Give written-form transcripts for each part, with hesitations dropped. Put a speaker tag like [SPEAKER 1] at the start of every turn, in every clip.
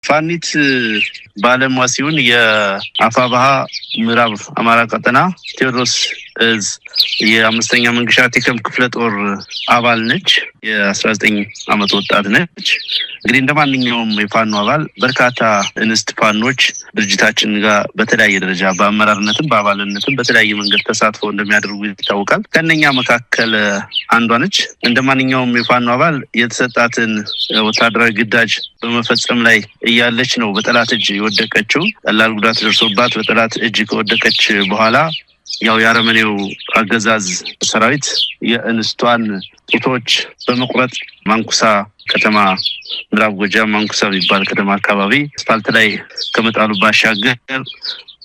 [SPEAKER 1] ፋኒት ባለሟሲውን የአፋባሃ ምዕራብ አማራ ቀጠና ቴዎድሮስ እዝ የአምስተኛ መንግሻ ቴክም ክፍለ ጦር አባል ነች። የ19 ዓመት ወጣት ነች። እንግዲህ እንደማንኛውም የፋኖ አባል በርካታ እንስት ፋኖች ድርጅታችን ጋር በተለያየ ደረጃ በአመራርነትም በአባልነትም በተለያየ መንገድ ተሳትፎ እንደሚያደርጉ ይታወቃል። ከነኛ መካከል አንዷ ነች። እንደማንኛውም የፋኖ አባል የተሰጣትን ወታደራዊ ግዳጅ በመፈጸም ላይ እያለች ነው በጠላት እጅ የወደቀችው። ቀላል ጉዳት ደርሶባት በጠላት እጅ ከወደቀች በኋላ ያው ያረመኔው አገዛዝ ሰራዊት የእንስቷን ጡቶች በመቁረጥ ማንኩሳ ከተማ ምዕራብ ጎጃም ማንኩሳ የሚባል ከተማ አካባቢ አስፋልት ላይ ከመጣሉ ባሻገር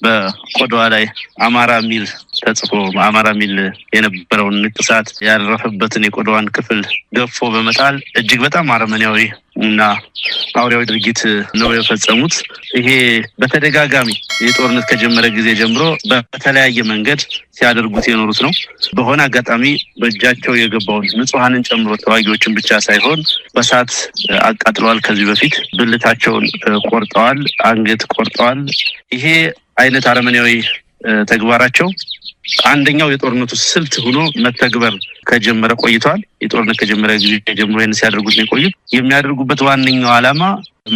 [SPEAKER 1] በቆዳዋ ላይ አማራ ሚል ተጽፎ አማራ ሚል የነበረውን ንቅሳት ያረፈበትን የቆዳዋን ክፍል ገፎ በመጣል እጅግ በጣም አረመኔያዊ እና አውሬያዊ ድርጊት ነው የፈጸሙት። ይሄ በተደጋጋሚ የጦርነት ከጀመረ ጊዜ ጀምሮ በተለያየ መንገድ ሲያደርጉት የኖሩት ነው። በሆነ አጋጣሚ በእጃቸው የገባውን ንጹሃንን ጨምሮ ተዋጊዎችን ብቻ ሳይሆን በሳት አቃጥለዋል። ከዚህ በፊት ብልታቸውን ቆርጠዋል፣ አንገት ቆርጠዋል። ይሄ አይነት አረመኔያዊ ተግባራቸው አንደኛው የጦርነቱ ስልት ሆኖ መተግበር ከጀመረ ቆይቷል። የጦርነት ከጀመረ ጊዜ ጀምሮ ይህን ሲያደርጉት ነው የቆዩት። የሚያደርጉበት ዋነኛው ዓላማ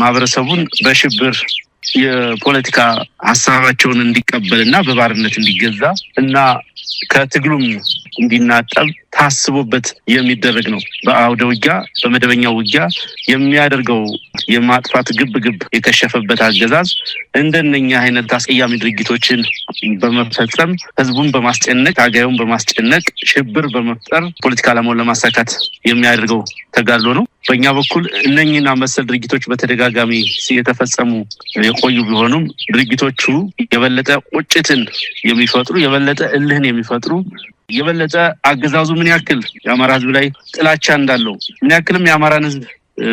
[SPEAKER 1] ማህበረሰቡን በሽብር የፖለቲካ ሀሳባቸውን እንዲቀበልና በባርነት እንዲገዛ እና ከትግሉም እንዲናጠብ ታስቦበት የሚደረግ ነው። በአውደ ውጊያ በመደበኛው ውጊያ የሚያደርገው የማጥፋት ግብ የከሸፈበት አገዛዝ እንደነኛ አይነት አስቀያሚ ድርጊቶችን በመፈጸም ህዝቡን በማስጨነቅ አጋዩን በማስጨነቅ ሽብር በመፍጠር ፖለቲካ ዓላማውን ለማሳካት የሚያደርገው ተጋድሎ ነው። በእኛ በኩል እነኝና መሰል ድርጊቶች በተደጋጋሚ የተፈጸሙ የቆዩ ቢሆኑም ድርጊቶቹ የበለጠ ቁጭትን የሚፈጥሩ የበለጠ እልህን የሚፈጥሩ የበለጠ አገዛዙ ምን ያክል የአማራ ህዝብ ላይ ጥላቻ እንዳለው ምን ያክልም የአማራን ህዝብ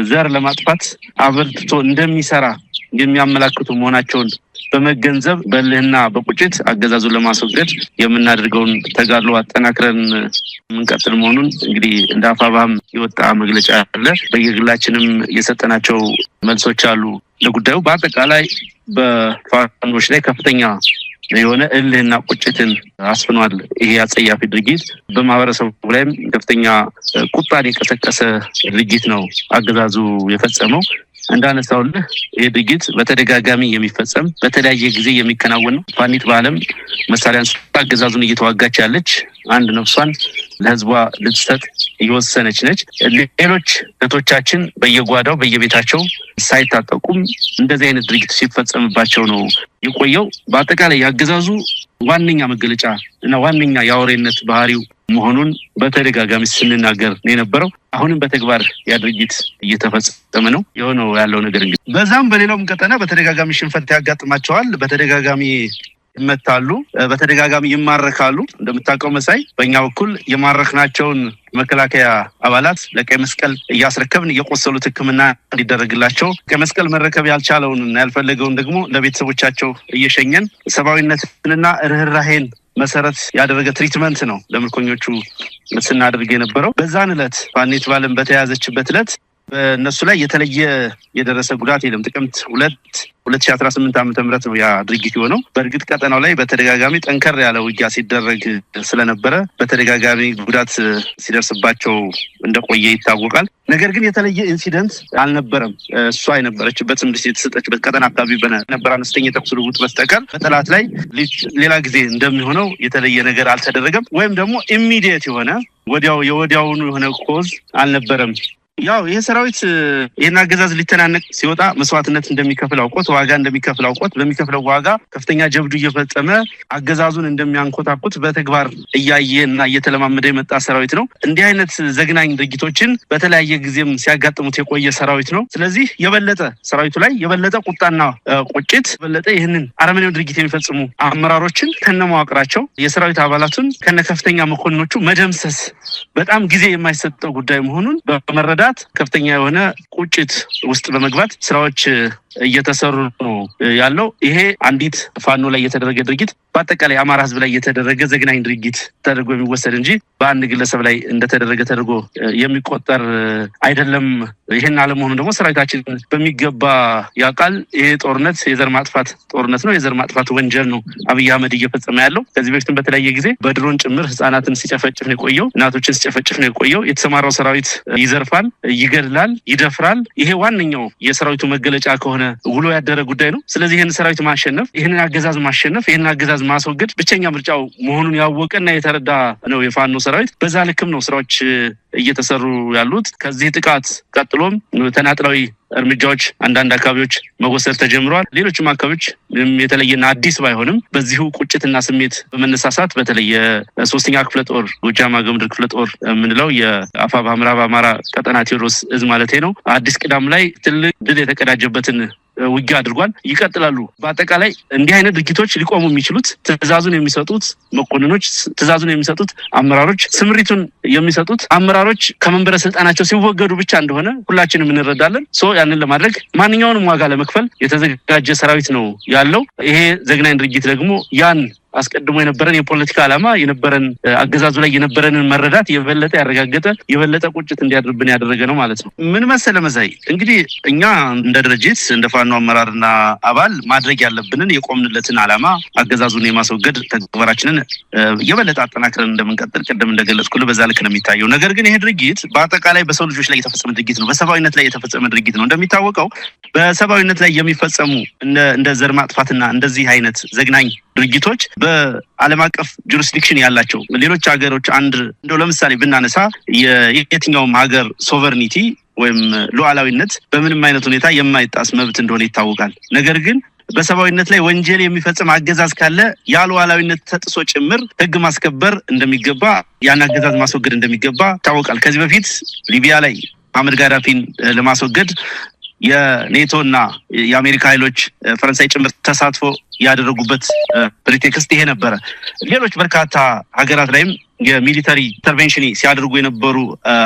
[SPEAKER 1] ዘር ለማጥፋት አበርትቶ እንደሚሰራ የሚያመላክቱ መሆናቸውን በመገንዘብ በልህና በቁጭት አገዛዙን ለማስወገድ የምናደርገውን ተጋድሎ አጠናክረን የምንቀጥል መሆኑን እንግዲህ እንደ አፋባህም የወጣ መግለጫ አለ። በየግላችንም የሰጠናቸው መልሶች አሉ። ለጉዳዩ በአጠቃላይ በፋኖች ላይ ከፍተኛ የሆነ እልህና ቁጭትን አስፍኗል። ይሄ አጸያፊ ድርጊት በማህበረሰቡ ላይም ከፍተኛ ቁጣን የቀሰቀሰ ድርጊት ነው አገዛዙ የፈጸመው። እንዳነሳውልህ ይሄ ድርጊት በተደጋጋሚ የሚፈጸም በተለያየ ጊዜ የሚከናወን ነው። ፋኒት በዓለም መሳሪያን አገዛዙን እየተዋጋች ያለች አንድ ነፍሷን ለህዝቧ ልትሰጥ እየወሰነች ነች። ሌሎች እህቶቻችን በየጓዳው በየቤታቸው ሳይታጠቁም እንደዚህ አይነት ድርጊት ሲፈጸምባቸው ነው የቆየው። በአጠቃላይ ያገዛዙ ዋነኛ መገለጫ እና ዋነኛ የአውሬነት ባህሪው መሆኑን በተደጋጋሚ ስንናገር ነው የነበረው። አሁንም በተግባር ያ ድርጊት እየተፈጸመ ነው የሆነው ያለው ነገር። እንግዲህ በዛም በሌላውም ቀጠና በተደጋጋሚ ሽንፈት ያጋጥማቸዋል። በተደጋጋሚ ይመታሉ፣ በተደጋጋሚ ይማረካሉ። እንደምታውቀው መሳይ በእኛ በኩል የማረክናቸውን መከላከያ አባላት ለቀይ መስቀል እያስረከብን እየቆሰሉት ሕክምና እንዲደረግላቸው ቀይ መስቀል መረከብ ያልቻለውንና ያልፈለገውን ደግሞ ለቤተሰቦቻቸው እየሸኘን ሰብአዊነትንና ርህራሄን መሰረት ያደረገ ትሪትመንት ነው ለምርኮኞቹ ስናደርግ የነበረው። በዛን ዕለት ፋኒት በዓለም በተያዘችበት ዕለት በእነሱ ላይ የተለየ የደረሰ ጉዳት የለም። ጥቅምት 2 2018 ዓ.ም ነው ያ ድርጊት የሆነው። በእርግጥ ቀጠናው ላይ በተደጋጋሚ ጠንከር ያለ ውጊያ ሲደረግ ስለነበረ በተደጋጋሚ ጉዳት ሲደርስባቸው እንደቆየ ይታወቃል። ነገር ግን የተለየ ኢንሲደንት አልነበረም። እሷ የነበረችበት ትምህርት የተሰጠችበት ቀጠና አካባቢ በነበረ አነስተኛ የተኩስ ልውውጥ በስተቀር በጠላት ላይ ሌላ ጊዜ እንደሚሆነው የተለየ ነገር አልተደረገም። ወይም ደግሞ ኢሚዲየት የሆነ የወዲያውኑ የሆነ ኮዝ አልነበረም። ያው ይሄ ሰራዊት ይሄን አገዛዝ ሊተናነቅ ሲወጣ መስዋዕትነት እንደሚከፍል አውቆት ዋጋ እንደሚከፍል አውቆት በሚከፍለው ዋጋ ከፍተኛ ጀብዱ እየፈጸመ አገዛዙን እንደሚያንኮታኩት በተግባር እያየና እየተለማመደ የመጣ ሰራዊት ነው። እንዲህ አይነት ዘግናኝ ድርጊቶችን በተለያየ ጊዜም ሲያጋጥሙት የቆየ ሰራዊት ነው። ስለዚህ የበለጠ ሰራዊቱ ላይ የበለጠ ቁጣና ቁጭት የበለጠ ይህንን አረመኔያዊ ድርጊት የሚፈጽሙ አመራሮችን ከነመዋቅራቸው የሰራዊት አባላቱን ከነከፍተኛ መኮንኖቹ መደምሰስ በጣም ጊዜ የማይሰጠው ጉዳይ መሆኑን በመረዳት ከፍተኛ የሆነ ቁጭት ውስጥ በመግባት ስራዎች እየተሰሩ ነው ያለው። ይሄ አንዲት ፋኖ ላይ የተደረገ ድርጊት በአጠቃላይ አማራ ህዝብ ላይ የተደረገ ዘግናኝ ድርጊት ተደርጎ የሚወሰድ እንጂ በአንድ ግለሰብ ላይ እንደተደረገ ተደርጎ የሚቆጠር አይደለም። ይሄን አለመሆኑ ደግሞ ሰራዊታችን በሚገባ ያውቃል። ይሄ ጦርነት የዘር ማጥፋት ጦርነት ነው፣ የዘር ማጥፋት ወንጀል ነው አብይ አህመድ እየፈጸመ ያለው። ከዚህ በፊትም በተለያየ ጊዜ በድሮን ጭምር ህፃናትን ሲጨፈጭፍ ነው የቆየው፣ እናቶችን ሲጨፈጭፍ ነው የቆየው። የተሰማራው ሰራዊት ይዘርፋል፣ ይገድላል፣ ይደፍራል። ይሄ ዋነኛው የሰራዊቱ መገለጫ ከሆነ ውሎ ያደረ ጉዳይ ነው። ስለዚህ ይህን ሰራዊት ማሸነፍ፣ ይህንን አገዛዝ ማሸነፍ፣ ይህንን አገዛዝ ማስወገድ ብቸኛ ምርጫው መሆኑን ያወቀና የተረዳ ነው የፋኖ ሰራዊት። በዛ ልክም ነው ስራዎች እየተሰሩ ያሉት። ከዚህ ጥቃት ቀጥሎም ተናጥላዊ እርምጃዎች አንዳንድ አካባቢዎች መወሰድ ተጀምረዋል። ሌሎችም አካባቢዎች የተለየና አዲስ ባይሆንም በዚሁ ቁጭትና ስሜት በመነሳሳት በተለይ የሶስተኛ ክፍለ ጦር ጎጃም አገው ምድር ክፍለ ጦር የምንለው የአፋብኃ ምዕራብ አማራ ቀጠና ቴዎድሮስ እዝ ማለት ነው አዲስ ቅዳም ላይ ትልቅ ድል የተቀዳጀበትን ውጊያ አድርጓል። ይቀጥላሉ። በአጠቃላይ እንዲህ አይነት ድርጊቶች ሊቆሙ የሚችሉት ትዕዛዙን የሚሰጡት መኮንኖች፣ ትዕዛዙን የሚሰጡት አመራሮች፣ ስምሪቱን የሚሰጡት አመራሮች ከመንበረ ስልጣናቸው ሲወገዱ ብቻ እንደሆነ ሁላችንም እንረዳለን። ያንን ለማድረግ ማንኛውንም ዋጋ ለመክፈል የተዘጋጀ ሰራዊት ነው ያለው። ይሄ ዘግናኝ ድርጊት ደግሞ ያን አስቀድሞ የነበረን የፖለቲካ ዓላማ የነበረን አገዛዙ ላይ የነበረንን መረዳት የበለጠ ያረጋገጠ የበለጠ ቁጭት እንዲያድርብን ያደረገ ነው ማለት ነው። ምን መሰለ መዛይ እንግዲህ እኛ እንደ ድርጅት እንደ ፋኖ አመራርና አባል ማድረግ ያለብንን የቆምንለትን ዓላማ አገዛዙን የማስወገድ ተግባራችንን የበለጠ አጠናክረን እንደምንቀጥል ቅድም እንደገለጽኩልህ በዛ ልክ ነው የሚታየው። ነገር ግን ይሄ ድርጊት በአጠቃላይ በሰው ልጆች ላይ የተፈጸመ ድርጊት ነው፣ በሰብአዊነት ላይ የተፈጸመ ድርጊት ነው። እንደሚታወቀው በሰብአዊነት ላይ የሚፈጸሙ እንደ ዘር ማጥፋትና እንደዚህ አይነት ዘግናኝ ድርጊቶች በዓለም አቀፍ ጁሪስዲክሽን ያላቸው ሌሎች ሀገሮች እንደው ለምሳሌ ብናነሳ የየትኛውም ሀገር ሶቨርኒቲ ወይም ሉዓላዊነት በምንም አይነት ሁኔታ የማይጣስ መብት እንደሆነ ይታወቃል። ነገር ግን በሰብአዊነት ላይ ወንጀል የሚፈጽም አገዛዝ ካለ ያ ሉዓላዊነት ተጥሶ ጭምር ህግ ማስከበር እንደሚገባ፣ ያን አገዛዝ ማስወገድ እንደሚገባ ይታወቃል። ከዚህ በፊት ሊቢያ ላይ አህመድ ጋዳፊን ለማስወገድ የኔቶና የአሜሪካ ኃይሎች ፈረንሳይ ጭምር ተሳትፎ ያደረጉበት ፕሪቴክስት ይሄ ነበረ። ሌሎች በርካታ ሀገራት ላይም የሚሊተሪ ኢንተርቬንሽን ሲያደርጉ የነበሩ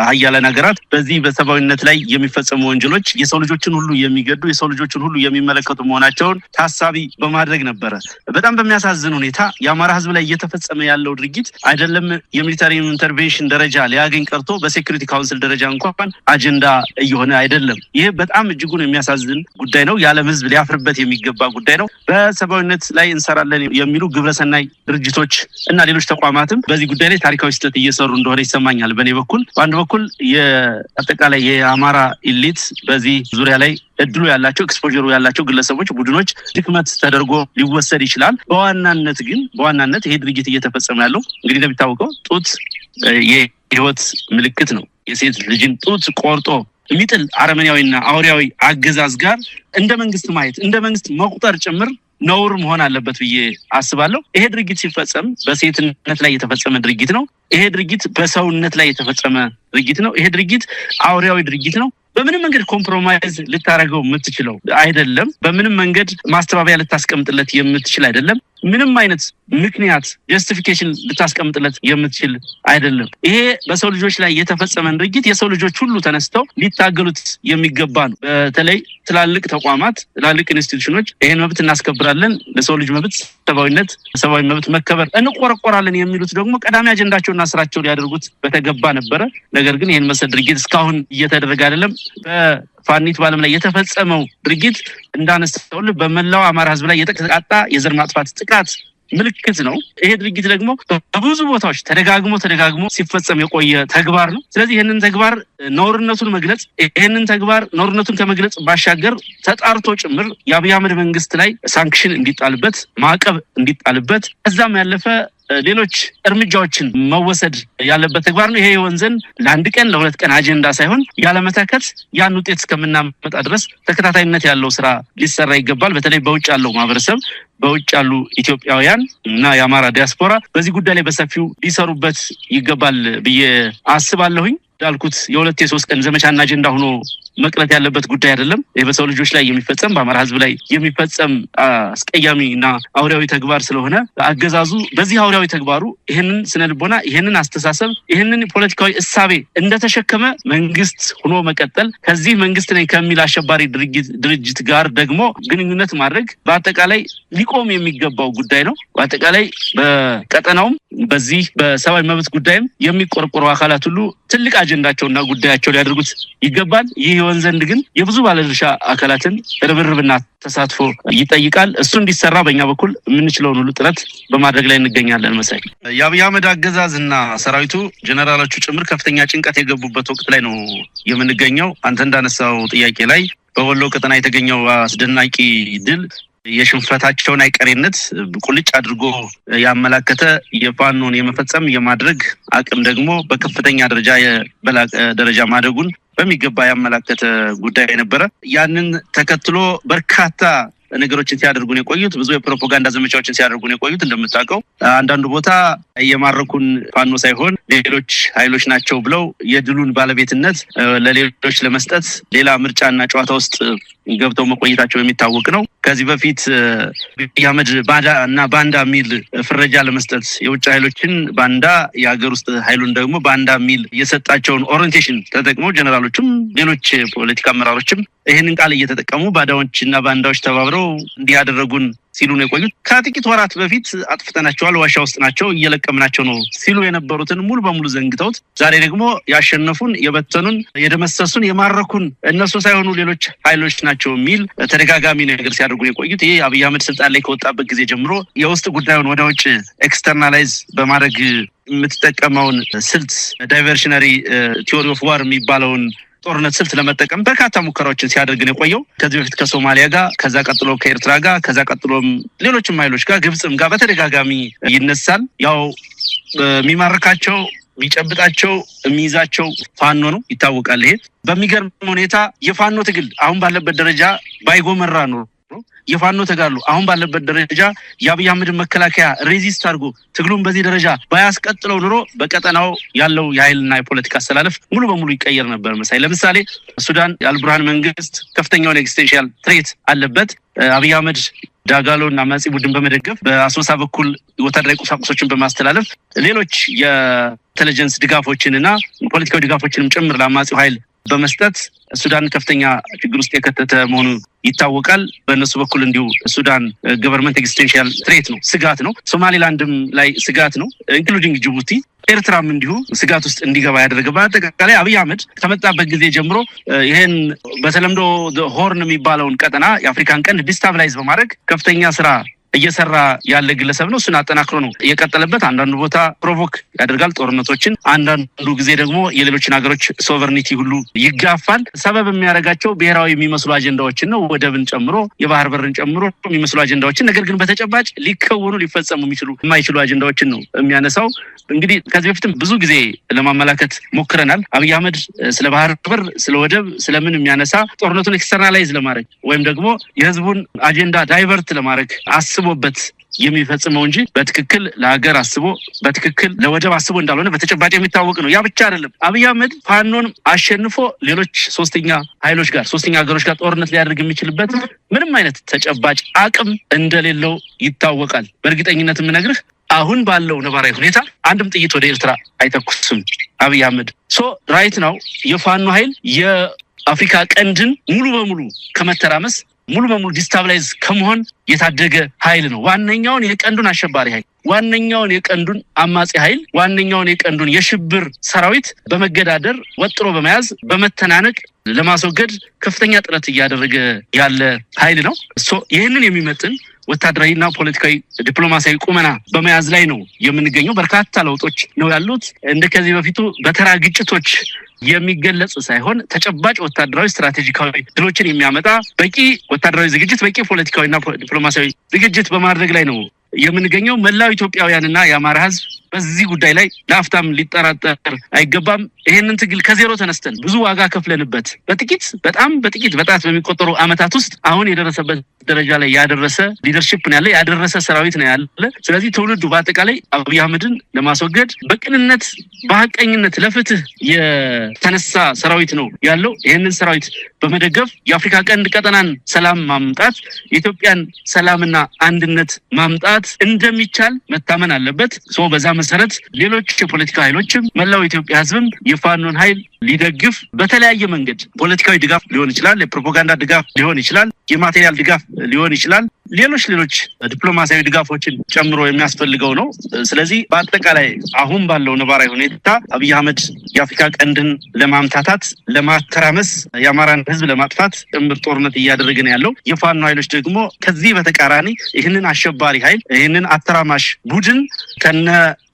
[SPEAKER 1] ሀያላን ሀገራት በዚህ በሰብአዊነት ላይ የሚፈጸሙ ወንጀሎች የሰው ልጆችን ሁሉ የሚገዱ የሰው ልጆችን ሁሉ የሚመለከቱ መሆናቸውን ታሳቢ በማድረግ ነበረ። በጣም በሚያሳዝን ሁኔታ የአማራ ህዝብ ላይ እየተፈጸመ ያለው ድርጊት አይደለም የሚሊተሪ ኢንተርቬንሽን ደረጃ ሊያገኝ ቀርቶ በሴኩሪቲ ካውንስል ደረጃ እንኳን አጀንዳ እየሆነ አይደለም። ይሄ በጣም እጅጉን የሚያሳዝን ጉዳይ ነው። የዓለም ህዝብ ሊያፍርበት የሚገባ ጉዳይ ነው። በሰብአዊነት ላይ እንሰራለን የሚሉ ግብረሰናይ ድርጅቶች እና ሌሎች ተቋማትም በዚህ ጉዳይ ላይ ታሪካዊ ስህተት እየሰሩ እንደሆነ ይሰማኛል። በእኔ በኩል በአንድ በኩል የአጠቃላይ የአማራ ኢሊት በዚህ ዙሪያ ላይ እድሉ ያላቸው ኤክስፖዠሩ ያላቸው ግለሰቦች፣ ቡድኖች ድክመት ተደርጎ ሊወሰድ ይችላል። በዋናነት ይሄ ድርጊት እየተፈጸመ ያለው እንግዲህ እንደሚታወቀው ጡት የህይወት ምልክት ነው። የሴት ልጅን ጡት ቆርጦ የሚጥል አረመኔያዊና አውሬያዊ አገዛዝ ጋር እንደ መንግስት ማየት እንደ መንግስት መቁጠር ጭምር ነውር መሆን አለበት ብዬ አስባለሁ። ይሄ ድርጊት ሲፈጸም በሴትነት ላይ የተፈጸመ ድርጊት ነው። ይሄ ድርጊት በሰውነት ላይ የተፈጸመ ድርጊት ነው። ይሄ ድርጊት አውሬያዊ ድርጊት ነው። በምንም መንገድ ኮምፕሮማይዝ ልታረገው የምትችለው አይደለም። በምንም መንገድ ማስተባበያ ልታስቀምጥለት የምትችል አይደለም። ምንም አይነት ምክንያት ጀስቲፊኬሽን ልታስቀምጥለት የምትችል አይደለም። ይሄ በሰው ልጆች ላይ የተፈጸመን ድርጊት የሰው ልጆች ሁሉ ተነስተው ሊታገሉት የሚገባ ነው። በተለይ ትላልቅ ተቋማት፣ ትላልቅ ኢንስቲትዩሽኖች ይሄን መብት እናስከብራለን፣ ለሰው ልጅ መብት፣ ሰብአዊነት፣ ሰብአዊ መብት መከበር እንቆረቆራለን የሚሉት ደግሞ ቀዳሚ አጀንዳቸውና ስራቸው ሊያደርጉት በተገባ ነበረ። ነገር ግን ይሄን መሰል ድርጊት እስካሁን እየተደረገ አይደለም። በፋኒት በዓለም ላይ የተፈጸመው ድርጊት እንዳነሳሁልህ በመላው አማራ ህዝብ ላይ የተቃጣ የዘር ማጥፋት ጥቃት ምልክት ነው። ይሄ ድርጊት ደግሞ በብዙ ቦታዎች ተደጋግሞ ሲፈጸም የቆየ ተግባር ነው። ስለዚህ ይህንን ተግባር ነውርነቱን ከመግለጽ ባሻገር ተጣርቶ ጭምር የአብይ አህመድ መንግስት ላይ ሳንክሽን እንዲጣልበት፣ ማዕቀብ እንዲጣልበት ከዛም ያለፈ ሌሎች እርምጃዎችን መወሰድ ያለበት ተግባር ነው። ይሄ ወንዘን ለአንድ ቀን ለሁለት ቀን አጀንዳ ሳይሆን ያለመታከት ያን ውጤት እስከምናመጣ ድረስ ተከታታይነት ያለው ስራ ሊሰራ ይገባል። በተለይ በውጭ ያለው ማህበረሰብ፣ በውጭ ያሉ ኢትዮጵያውያን እና የአማራ ዲያስፖራ በዚህ ጉዳይ ላይ በሰፊው ሊሰሩበት ይገባል ብዬ አስባለሁኝ። እንዳልኩት የሁለት የሶስት ቀን ዘመቻና አጀንዳ ሆኖ መቅረት ያለበት ጉዳይ አይደለም። በሰው ልጆች ላይ የሚፈጸም በአማራ ህዝብ ላይ የሚፈጸም አስቀያሚና አውሬያዊ ተግባር ስለሆነ አገዛዙ በዚህ አውሬያዊ ተግባሩ ይሄንን ስነልቦና ይሄንን አስተሳሰብ ይሄንን ፖለቲካዊ እሳቤ እንደተሸከመ መንግስት ሆኖ መቀጠል ከዚህ መንግስት ነኝ ከሚል አሸባሪ ድርጅት ጋር ደግሞ ግንኙነት ማድረግ በአጠቃላይ ሊቆም የሚገባው ጉዳይ ነው። በአጠቃላይ በቀጠናውም በዚህ በሰብአዊ መብት ጉዳይም የሚቆርቆሩ አካላት ሁሉ ትልቅ አጀንዳቸውና ጉዳያቸው ሊያደርጉት ይገባል። ይህ ይሆን ዘንድ ግን የብዙ ባለድርሻ አካላትን ርብርብና ተሳትፎ ይጠይቃል። እሱ እንዲሰራ በእኛ በኩል የምንችለውን ሁሉ ጥረት በማድረግ ላይ እንገኛለን። መሳይ የአብይ አህመድ አገዛዝና ሰራዊቱ ጀነራሎቹ ጭምር ከፍተኛ ጭንቀት የገቡበት ወቅት ላይ ነው የምንገኘው። አንተ እንዳነሳው ጥያቄ ላይ በወሎ ቀጠና የተገኘው አስደናቂ ድል የሽንፈታቸውን አይቀሬነት ቁልጭ አድርጎ ያመላከተ የፋኖን የመፈጸም የማድረግ አቅም ደግሞ በከፍተኛ ደረጃ በላቀ ደረጃ ማደጉን በሚገባ ያመላከተ ጉዳይ ነበረ። ያንን ተከትሎ በርካታ ነገሮችን ሲያደርጉን የቆዩት ብዙ የፕሮፓጋንዳ ዘመቻዎችን ሲያደርጉን የቆዩት እንደምታውቀው አንዳንዱ ቦታ የማረኩን ፋኖ ሳይሆን ሌሎች ኃይሎች ናቸው ብለው የድሉን ባለቤትነት ለሌሎች ለመስጠት ሌላ ምርጫና ጨዋታ ውስጥ ገብተው መቆየታቸው የሚታወቅ ነው። ከዚህ በፊት ያመድ ባንዳ ሚል ፍረጃ ለመስጠት የውጭ ኃይሎችን ባንዳ የሀገር ውስጥ ኃይሉን ደግሞ ባንዳ ሚል የሰጣቸውን ኦሪንቴሽን ተጠቅመው ጀነራሎችም ሌሎች ፖለቲካ አመራሮችም ይህንን ቃል እየተጠቀሙ ባዳዎችና ባንዳዎች ተባብረው እንዲያደረጉን ሲሉ ነው የቆዩት። ከጥቂት ወራት በፊት አጥፍተናቸዋል፣ ዋሻ ውስጥ ናቸው፣ እየለቀምናቸው ነው ሲሉ የነበሩትን ሙሉ በሙሉ ዘንግተውት ዛሬ ደግሞ ያሸነፉን፣ የበተኑን፣ የደመሰሱን፣ የማረኩን እነሱ ሳይሆኑ ሌሎች ኃይሎች ናቸው የሚል ተደጋጋሚ ነገር ሲያደርጉ የቆዩት። ይህ አብይ አህመድ ስልጣን ላይ ከወጣበት ጊዜ ጀምሮ የውስጥ ጉዳዩን ወደ ውጭ ኤክስተርናላይዝ በማድረግ የምትጠቀመውን ስልት ዳይቨርሽነሪ ቲዮሪ ኦፍ ዋር የሚባለውን ጦርነት ስልት ለመጠቀም በርካታ ሙከራዎችን ሲያደርግ ነው የቆየው። ከዚህ በፊት ከሶማሊያ ጋር፣ ከዛ ቀጥሎ ከኤርትራ ጋር፣ ከዛ ቀጥሎም ሌሎችም ኃይሎች ጋር ግብጽም ጋር በተደጋጋሚ ይነሳል። ያው የሚማርካቸው የሚጨብጣቸው የሚይዛቸው ፋኖ ነው ይታወቃል። ይሄ በሚገርም ሁኔታ የፋኖ ትግል አሁን ባለበት ደረጃ ባይጎመራ ነው የፋኖ ተጋድሎ አሁን ባለበት ደረጃ የአብይ አህመድን መከላከያ ሬዚስት አድርጎ ትግሉን በዚህ ደረጃ ባያስቀጥለው ኑሮ በቀጠናው ያለው የኃይልና የፖለቲካ አስተላለፍ ሙሉ በሙሉ ይቀየር ነበር። ለምሳሌ ሱዳን የአልቡርሃን መንግስት ከፍተኛውን ኤክስቴንሻል ትሬት አለበት። አብይ አህመድ ዳጋሎና አማጺ ቡድን በመደገፍ በአሶሳ በኩል ወታደራዊ ቁሳቁሶችን በማስተላለፍ ሌሎች የኢንተለጀንስ ድጋፎችንና ፖለቲካዊ ድጋፎችንም ጭምር ለአማጺው ኃይል በመስጠት ሱዳን ከፍተኛ ችግር ውስጥ የከተተ መሆኑ ይታወቃል። በእነሱ በኩል እንዲሁ ሱዳን ገቨርንመንት ኤክስቴንሻል ትሬት ነው፣ ስጋት ነው። ሶማሌላንድም ላይ ስጋት ነው፣ ኢንክሉዲንግ ጅቡቲ። ኤርትራም እንዲሁ ስጋት ውስጥ እንዲገባ ያደረገ። በአጠቃላይ አብይ አህመድ ከመጣበት ጊዜ ጀምሮ ይሄን በተለምዶ ሆርን የሚባለውን ቀጠና የአፍሪካን ቀንድ ዲስታብላይዝ በማድረግ ከፍተኛ ስራ እየሰራ ያለ ግለሰብ ነው። እሱን አጠናክሮ ነው የቀጠለበት። አንዳንዱ ቦታ ፕሮቮክ ያደርጋል ጦርነቶችን፣ አንዳንዱ ጊዜ ደግሞ የሌሎችን ሀገሮች ሶቨርኒቲ ሁሉ ይጋፋል። ሰበብ የሚያደርጋቸው ብሔራዊ የሚመስሉ አጀንዳዎችን ነው፣ ወደብን ጨምሮ የባህር በርን ጨምሮ የሚመስሉ አጀንዳዎችን። ነገር ግን በተጨባጭ ሊከወኑ ሊፈጸሙ የማይችሉ አጀንዳዎችን ነው የሚያነሳው። እንግዲህ ከዚህ በፊትም ብዙ ጊዜ ለማመላከት ሞክረናል። አብይ አህመድ ስለ ባህር በር፣ ስለ ወደብ፣ ስለምን የሚያነሳ ጦርነቱን ኤክስተርናላይዝ ለማድረግ ወይም ደግሞ የህዝቡን አጀንዳ ዳይቨርት ለማድረግ አስቦበት የሚፈጽመው እንጂ በትክክል ለሀገር አስቦ በትክክል ለወደብ አስቦ እንዳልሆነ በተጨባጭ የሚታወቅ ነው። ያ ብቻ አይደለም። አብይ አህመድ ፋኖን አሸንፎ ሌሎች ሶስተኛ ሀገሮች ጋር ጦርነት ሊያደርግ የሚችልበት ምንም አይነት ተጨባጭ አቅም እንደሌለው ይታወቃል። በእርግጠኝነት የምነግርህ አሁን ባለው ነባራዊ ሁኔታ አንድም ጥይት ወደ ኤርትራ አይተኩስም አብይ አህመድ። ራይት ነው የፋኖ ኃይል የአፍሪካ ቀንድን ሙሉ በሙሉ ከመተራመስ ሙሉ በሙሉ ዲስታብላይዝ ከመሆን የታደገ ኃይል ነው። ዋነኛውን የቀንዱን አሸባሪ ኃይል፣ ዋነኛውን የቀንዱን አማጺ ኃይል፣ ዋነኛውን የቀንዱን የሽብር ሰራዊት በመገዳደር ወጥሮ በመያዝ በመተናነቅ ለማስወገድ ከፍተኛ ጥረት እያደረገ ያለ ኃይል ነው። ይህንን የሚመጥን ወታደራዊና ፖለቲካዊ ዲፕሎማሲያዊ ቁመና በመያዝ ላይ ነው የምንገኘው። በርካታ ለውጦች ነው ያሉት። እንደከዚህ በፊቱ በተራ ግጭቶች የሚገለጽ ሳይሆን ተጨባጭ ወታደራዊ ስትራቴጂካዊ ድሎችን የሚያመጣ በቂ ወታደራዊ ዝግጅት፣ በቂ ፖለቲካዊና ዲፕሎማሲያዊ ዝግጅት በማድረግ ላይ ነው የምንገኘው። መላው ኢትዮጵያውያንና የአማራ ሕዝብ በዚህ ጉዳይ ላይ ላፍታም ሊጠራጠር አይገባም። ይሄንን ትግል ከዜሮ ተነስተን ብዙ ዋጋ ከፍለንበት በጣም በጥቂት በጣት በሚቆጠሩ አመታት ውስጥ አሁን የደረሰበት ደረጃ ላይ ያደረሰ ሊደርሺፕ ነው ያለ ያደረሰ ሰራዊት ነው ያለ። ስለዚህ ትውልዱ በአጠቃላይ አብይ አህመድን ለማስወገድ በቅንነት በሐቀኝነት ለፍትህ የተነሳ ሰራዊት ነው ያለው። ይሄንን ሰራዊት በመደገፍ የአፍሪካ ቀንድ ቀጠናን ሰላም ማምጣት የኢትዮጵያን ሰላምና አንድነት ማምጣት እንደሚቻል መታመን አለበት። በዛ መሰረት ሌሎች የፖለቲካ ኃይሎችም መላው ኢትዮጵያ ህዝብም የፋኖን ኃይል ሊደግፍ በተለያየ መንገድ ፖለቲካዊ ድጋፍ ሊሆን ይችላል፣ የፕሮፓጋንዳ ድጋፍ ሊሆን ይችላል፣ የማቴሪያል ድጋፍ ሊሆን ይችላል፣ ሌሎች ዲፕሎማሲያዊ ድጋፎችን ጨምሮ የሚያስፈልገው ነው። ስለዚህ በአጠቃላይ አሁን ባለው ነባራዊ ሁኔታ አብይ አህመድ የአፍሪካ ቀንድን ለማምታታት ለማተራመስ የአማራን ህዝብ ለማጥፋት ጭምር ጦርነት እያደረገ ነው ያለው። የፋኖ ኃይሎች ደግሞ ከዚህ በተቃራኒ ይህንን አሸባሪ ኃይል ይህንን አተራማሽ ቡድን ከነ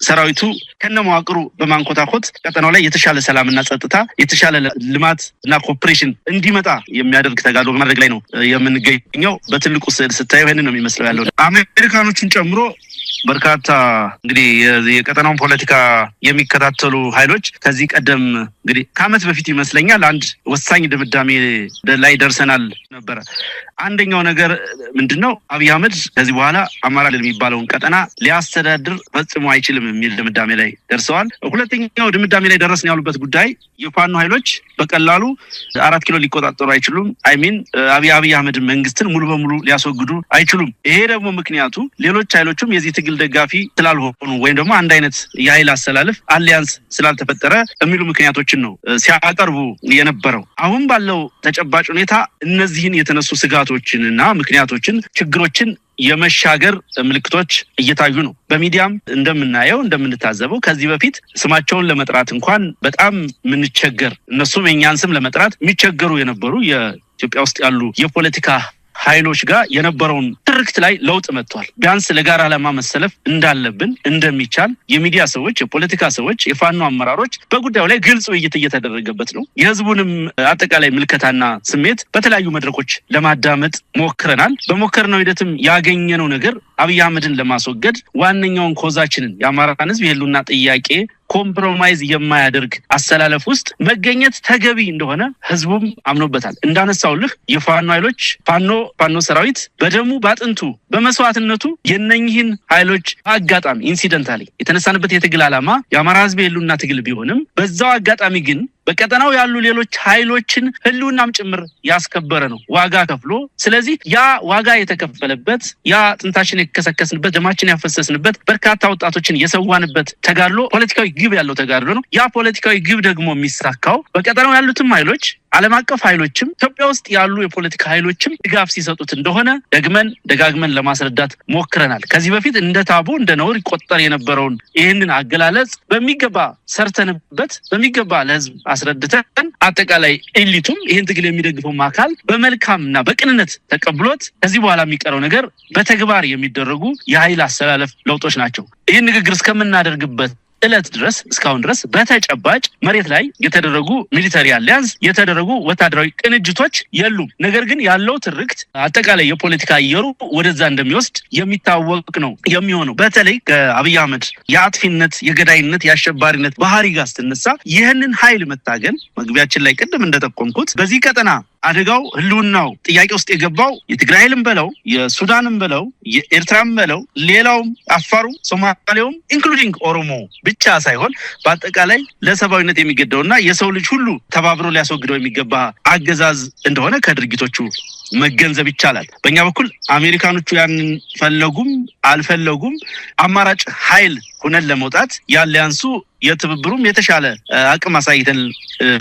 [SPEAKER 1] ሰራዊቱ ከነ መዋቅሩ በማንኮታኮት ቀጠናው ላይ የተሻለ ሰላምና ጸጥታ የተሻለ ልማት እና ኮኦፕሬሽን እንዲመጣ የሚያደርግ ተጋድሎ በማድረግ ላይ ነው የምንገኘው። በትልቁ ስዕል ስታየው ይሄንን ነው የሚመስለው ያለው። አሜሪካኖችን ጨምሮ በርካታ እንግዲህ የቀጠናውን ፖለቲካ የሚከታተሉ ኃይሎች ከዚህ ቀደም እንግዲህ ከዓመት በፊት ይመስለኛል አንድ ወሳኝ ድምዳሜ ላይ ደርሰናል ነበር። አንደኛው ነገር ምንድነው? አብይ አህመድ ከዚህ በኋላ አማራ የሚባለውን ቀጠና ሊያስተዳድር ፈጽሞ አይችልም የሚል ድምዳሜ ላይ ደርሰዋል። ሁለተኛው ድምዳሜ ላይ ደረስን ያሉበት ጉዳይ የፋኖ ኃይሎች በቀላሉ 4 ኪሎ ሊቆጣጠሩ አይችሉም። አብይ አህመድ መንግስትን ሙሉ በሙሉ ሊያስወግዱ አይችሉም። ይሄ ደግሞ ምክንያቱ ሌሎች ኃይሎችም የዚህ ትግል ደጋፊ ስላልሆኑ ወይም ደግሞ አንድ አይነት የኃይል አሰላለፍ አሊያንስ ስላልተፈጠረ የሚሉ ምክንያቶችን ነው ሲያቀርቡ የነበረው። አሁን ባለው ተጨባጭ ሁኔታ እነዚህን የተነሱ ስጋቶችንና ምክንያቶችን ችግሮችን የመሻገር ምልክቶች እየታዩ ነው። በሚዲያም እንደምናየው እንደምንታዘበው ከዚህ በፊት ስማቸውን ለመጥራት እንኳን በጣም የምንቸገር እነሱም የኛን ስም ለመጥራት የሚቸገሩ የነበሩ የኢትዮጵያ ውስጥ ያሉ የፖለቲካ ኃይሎች ጋር የነበረውን ትርክት ላይ ለውጥ መጥቷል። ቢያንስ ለጋራ ዓላማ መሰለፍ እንዳለብን እንደሚቻል የሚዲያ ሰዎች፣ የፖለቲካ ሰዎች፣ የፋኖ አመራሮች በጉዳዩ ላይ ግልጽ ውይይት እየተደረገበት ነው። የህዝቡንም አጠቃላይ ምልከታና ስሜት በተለያዩ መድረኮች ለማዳመጥ ሞክረናል። በሞከርነው ሂደትም ያገኘነው ነገር አብይ አህመድን ለማስወገድ ዋነኛውን ኮዛችንን የአማራን ህዝብ የህልውና ጥያቄ ኮምፕሮማይዝ የማያደርግ አሰላለፍ ውስጥ መገኘት ተገቢ እንደሆነ ህዝቡም አምኖበታል። እንዳነሳውልህ የፋኖ ኃይሎች ፋኖ ሰራዊት በደሙ ባጥንቱ በመስዋዕትነቱ የነኝህን ኃይሎች አጋጣሚ ኢንሲደንታሊ የተነሳንበት የትግል ዓላማ የአማራ ህዝብ የህልውና ትግል ቢሆንም በዛው አጋጣሚ ግን በቀጠናው ያሉ ሌሎች ኃይሎችን ህልውናም ጭምር ያስከበረ ነው ዋጋ ከፍሎ። ስለዚህ ያ ዋጋ የተከፈለበት ያ ጥንታችን የከሰከስንበት ደማችን ያፈሰስንበት በርካታ ወጣቶችን የሰዋንበት ተጋድሎ ፖለቲካዊ ግብ ያለው ተጋድሎ ነው። ያ ፖለቲካዊ ግብ ደግሞ የሚሳካው በቀጠናው ያሉትም ኃይሎች ዓለም አቀፍ ኃይሎችም ኢትዮጵያ ውስጥ ያሉ የፖለቲካ ኃይሎችም ድጋፍ ሲሰጡት እንደሆነ ደጋግመን ለማስረዳት ሞክረናል። ከዚህ በፊት እንደ ታቡ እንደ ነውር ይቆጠር የነበረውን ይህንን አገላለጽ በሚገባ ሰርተንበት በሚገባ ለህዝብ አስረድተን አጠቃላይ ኤሊቱም ይህን ትግል የሚደግፈው አካል በመልካምና በቅንነት ተቀብሎት ከዚህ በኋላ የሚቀረው ነገር በተግባር የሚደረጉ የኃይል አሰላለፍ ለውጦች ናቸው። ይህን ንግግር እስከምናደርግበት እለት ድረስ እስካሁን ድረስ በተጨባጭ መሬት ላይ የተደረጉ ሚሊታሪ አሊያንስ የተደረጉ ወታደራዊ ቅንጅቶች የሉም። ነገር ግን ያለው ትርክት አጠቃላይ የፖለቲካ አየሩ ወደዛ እንደሚወስድ የሚታወቅ ነው የሚሆነው። በተለይ ከአብይ አህመድ የአጥፊነት የገዳይነት የአሸባሪነት ባህሪ ጋር ስትነሳ ይህንን ኃይል መታገል መግቢያችን ላይ ቅድም እንደጠቆምኩት በዚህ ቀጠና አደጋው ህልውናው ጥያቄ ውስጥ የገባው የትግራይ ኃይልም በለው የሱዳንም በለው የኤርትራም በለው ሌላውም አፋሩም ሶማሌውም ኢንክሉዲንግ ኦሮሞ ብቻ ሳይሆን በአጠቃላይ ለሰብአዊነት የሚገደውና የሰው ልጅ ሁሉ ተባብሮ ሊያስወግደው የሚገባ አገዛዝ እንደሆነ ከድርጊቶቹ መገንዘብ ይቻላል። በእኛ በኩል አሜሪካኖቹ ያንን ፈለጉም አልፈለጉም አማራጭ ኃይል ሆነን ለመውጣት ያለያንሱ የትብብሩም የተሻለ አቅም አሳይተን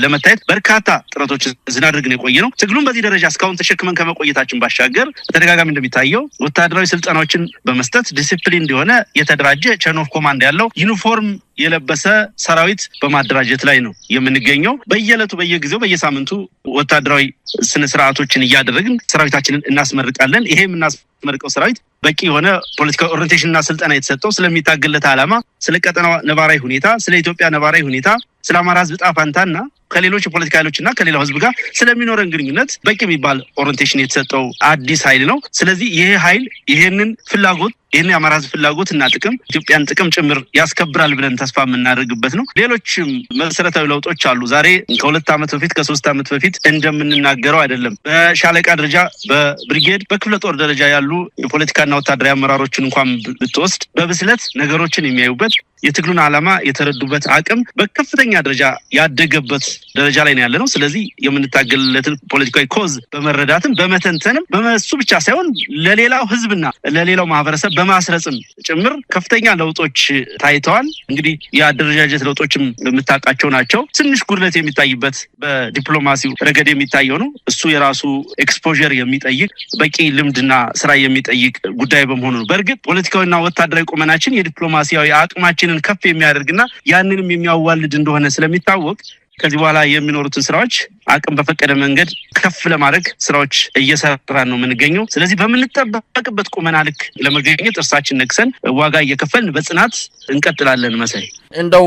[SPEAKER 1] ለመታየት በርካታ ጥረቶች ዝናደርግን የቆየ ነው። ትግሉም በዚህ ደረጃ እስካሁን ተሸክመን ከመቆየታችን ባሻገር በተደጋጋሚ እንደሚታየው ወታደራዊ ስልጠናዎችን በመስጠት ዲሲፕሊን እንደሆነ የተደራጀ ቼን ኦፍ ኮማንድ ያለው ዩኒፎርም የለበሰ ሰራዊት በማደራጀት ላይ ነው የምንገኘው። በየዕለቱ በየጊዜው በየሳምንቱ ወታደራዊ ስነ ስርዓቶችን እያደረግን ሰራዊታችንን እናስመርቃለን። ይሄ የምናስመርቀው ሰራዊት በቂ የሆነ ፖለቲካል ኦሪየንቴሽንና ስልጠና የተሰጠው ስለሚታገልለት ዓላማ፣ ስለ ቀጠናው ነባራዊ ሁኔታ፣ ስለ ኢትዮጵያ ነባራዊ ሁኔታ፣ ስለ አማራ ህዝብ ዕጣ ፈንታና ከሌሎች ፖለቲካ ኃይሎችና ከሌላው ህዝብ ጋር ስለሚኖረን ግንኙነት በቂ የሚባል ኦሪንቴሽን የተሰጠው አዲስ ኃይል ነው። ስለዚህ ይሄ ኃይል ይሄንን ፍላጎት ይሄን የአማራ ህዝብ ፍላጎትና ጥቅም ኢትዮጵያን ጥቅም ጭምር ያስከብራል ብለን ተስፋ የምናደርግበት ነው። ሌሎችም መሰረታዊ ለውጦች አሉ። ዛሬ ከ2 ዓመት በፊት ከ3 ዓመት በፊት እንደምንናገረው አይደለም። በሻለቃ ደረጃ በብሪጌድ በክፍለ ጦር ደረጃ ያሉ የፖለቲካና ወታደራዊ አመራሮችን እንኳን ብትወስድ በብስለት ነገሮችን የሚያዩበት የትግሉን ዓላማ የተረዱበት አቅም በከፍተኛ ደረጃ ያደገበት ደረጃ ላይ ነው ያለነው። ስለዚህ የምንታገልለትን ፖለቲካዊ ኮዝ በመረዳትም በመተንተንም በመሱ ብቻ ሳይሆን ለሌላው ህዝብና ለሌላው ማህበረሰብ በማስረጽም ጭምር ከፍተኛ ለውጦች ታይተዋል። እንግዲህ የአደረጃጀት ለውጦችም የምታውቃቸው ናቸው። ትንሽ ጉድለት የሚታይበት በዲፕሎማሲው ረገድ የሚታየው ነው። እሱ የራሱ ኤክስፖዠር የሚጠይቅ በቂ ልምድና ስራ የሚጠይቅ ጉዳይ በመሆኑ ነው። በእርግጥ ፖለቲካዊና ወታደራዊ ቁመናችን የዲፕሎማሲያዊ አቅማችንን ከፍ የሚያደርግና ያንንም የሚያዋልድ እንደሆነ ስለሚታወቅ ከዚህ በኋላ የሚኖሩትን ስራዎች አቅም በፈቀደ መንገድ ከፍ ለማድረግ ስራዎች እየሰራን ነው የምንገኘው። ስለዚህ በምንጠበቅበት ቁመና ልክ ለመገኘት እርሳችን ነክሰን ዋጋ እየከፈልን በጽናት እንቀጥላለን። መሳይ
[SPEAKER 2] እንደው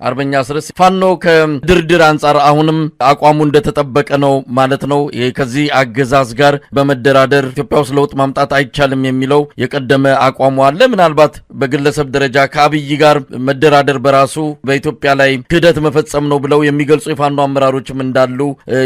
[SPEAKER 2] አርበኛ አስረስ ፋኖ ከድርድር አንጻር አሁንም አቋሙ እንደተጠበቀ ነው ማለት ነው። ከዚህ አገዛዝ ጋር በመደራደር ኢትዮጵያ ውስጥ ለውጥ ማምጣት አይቻልም የሚለው የቀደመ አቋሙ አለ። ምናልባት በግለሰብ ደረጃ ከአብይ ጋር መደራደር በራሱ በኢትዮጵያ ላይ ክህደት መፈጸም ነው ብለው የሚገልጹ የፋኖ አመራሮችም እንዳሉ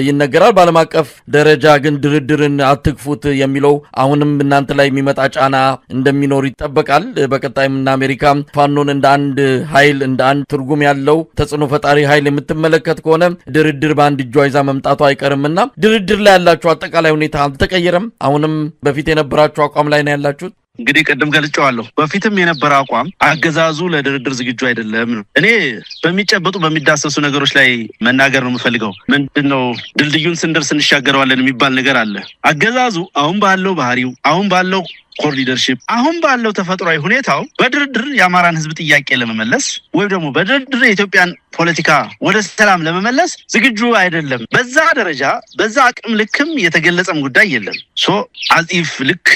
[SPEAKER 2] ይነገራል። በዓለም አቀፍ ደረጃ ግን ድርድርን አትግፉት የሚለው አሁንም እናንተ ላይ የሚመጣ ጫና እንደሚኖር ይጠበቃል። በቀጣይም እና አሜሪካ ፋኖን እንደ አንድ ኃይል እንደ አንድ ትርጉም ያለው ተጽዕኖ ፈጣሪ ኃይል የምትመለከት ከሆነ ድርድር በአንድ እጇ ይዛ መምጣቱ አይቀርምና ድርድር ላይ ያላችሁ አጠቃላይ ሁኔታ አልተቀየረም? አሁንም በፊት የነበራችሁ አቋም ላይ ነው ያላችሁት?
[SPEAKER 1] እንግዲህ ቀደም ገልጬዋለሁ። በፊትም የነበረ አቋም አገዛዙ ለድርድር ዝግጁ አይደለም ነው። እኔ በሚጨበጡ በሚዳሰሱ ነገሮች ላይ መናገር ነው የምፈልገው። ምንድነው ድልድዩን ስንደርስ እንሻገረዋለን የሚባል ነገር አለ። አገዛዙ አሁን ባለው ባህሪው አሁን ባለው ኮር ሊደርሺፕ አሁን ባለው ተፈጥሯዊ ሁኔታው በድርድር የአማራን ህዝብ ጥያቄ ለመመለስ ወይ ደግሞ በድርድር የኢትዮጵያን ፖለቲካ ወደ ሰላም ለመመለስ ዝግጁ አይደለም። በዛ ደረጃ በዛ አቅም ልክም የተገለጸም ጉዳይ የለም። አዚፍ ልክ